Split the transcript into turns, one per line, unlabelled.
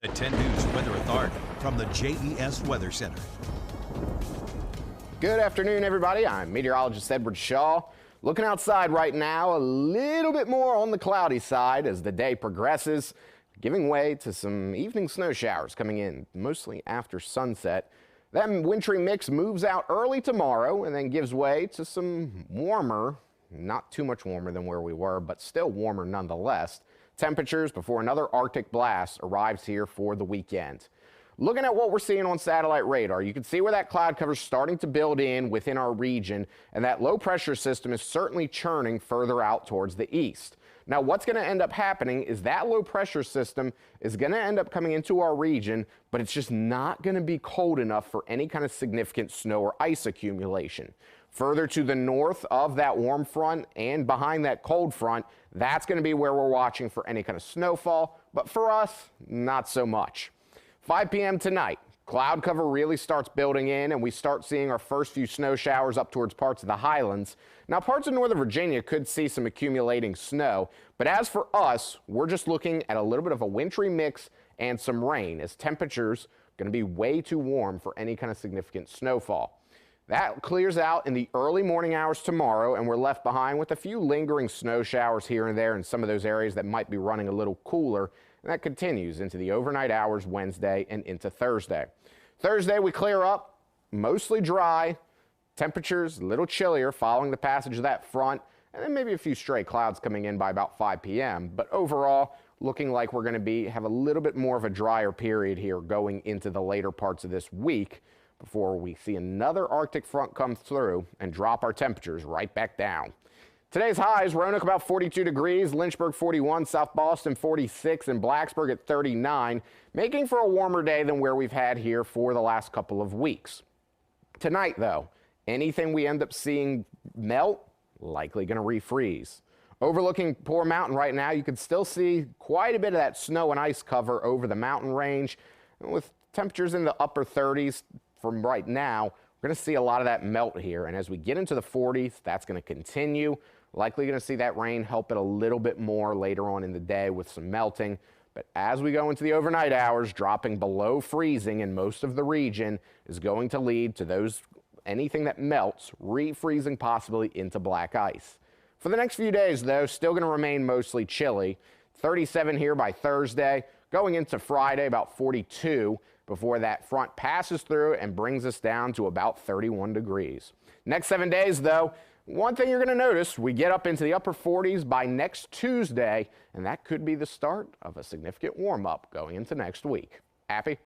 At 10 News Weather Authority from the JES Weather Center.
Good afternoon, everybody. I'm meteorologist Edward Shaw. Looking outside right now, a little bit more on the cloudy side as the day progresses, giving way to some evening snow showers coming in, mostly after sunset. That wintry mix moves out early tomorrow and then gives way to some warmer, not too much warmer than where we were, but still warmer nonetheless, temperatures before another Arctic blast arrives here for the weekend. Looking at what we're seeing on satellite radar, you can see where that cloud cover is starting to build in within our region, and that low pressure system is certainly churning further out towards the east. Now, what's going to end up happening is that low pressure system is going to end up coming into our region, but it's just not going to be cold enough for any kind of significant snow or ice accumulation. Further to the north of that warm front and behind that cold front, that's going to be where we're watching for any kind of snowfall, but for us, not so much. 5 p.m. tonight, cloud cover really starts building in and we start seeing our first few snow showers up towards parts of the highlands. Now, parts of Northern Virginia could see some accumulating snow, but as for us, we're just looking at a little bit of a wintry mix and some rain as temperatures are going to be way too warm for any kind of significant snowfall. That clears out in the early morning hours tomorrow, and we're left behind with a few lingering snow showers here and there in some of those areas that might be running a little cooler. And that continues into the overnight hours Wednesday and into Thursday. Thursday, we clear up, mostly dry, temperatures a little chillier following the passage of that front, and then maybe a few stray clouds coming in by about 5 p.m. But overall, looking like we're going to have a little bit more of a drier period here going into the later parts of this week before we see another Arctic front come through and drop our temperatures right back down. Today's highs, Roanoke about 42 degrees, Lynchburg 41, South Boston 46, and Blacksburg at 39, making for a warmer day than where we've had here for the last couple of weeks. Tonight, though, anything we end up seeing melt, likely going to refreeze. Overlooking Poor Mountain right now, you can still see quite a bit of that snow and ice cover over the mountain range. With temperatures in the upper 30s from right now, we're going to see a lot of that melt here. And as we get into the 40s, that's going to continue. Likely going to see that rain help it a little bit more later on in the day with some melting. But as we go into the overnight hours, dropping below freezing in most of the region is going to lead to anything that melts refreezing possibly into black ice. For the next few days, though, still going to remain mostly chilly. 37 here by Thursday, going into Friday about 42 before that front passes through and brings us down to about 31 degrees. Next 7 days, though, one thing you're going to notice, we get up into the upper 40s by next Tuesday, and that could be the start of a significant warm-up going into next week. Happy?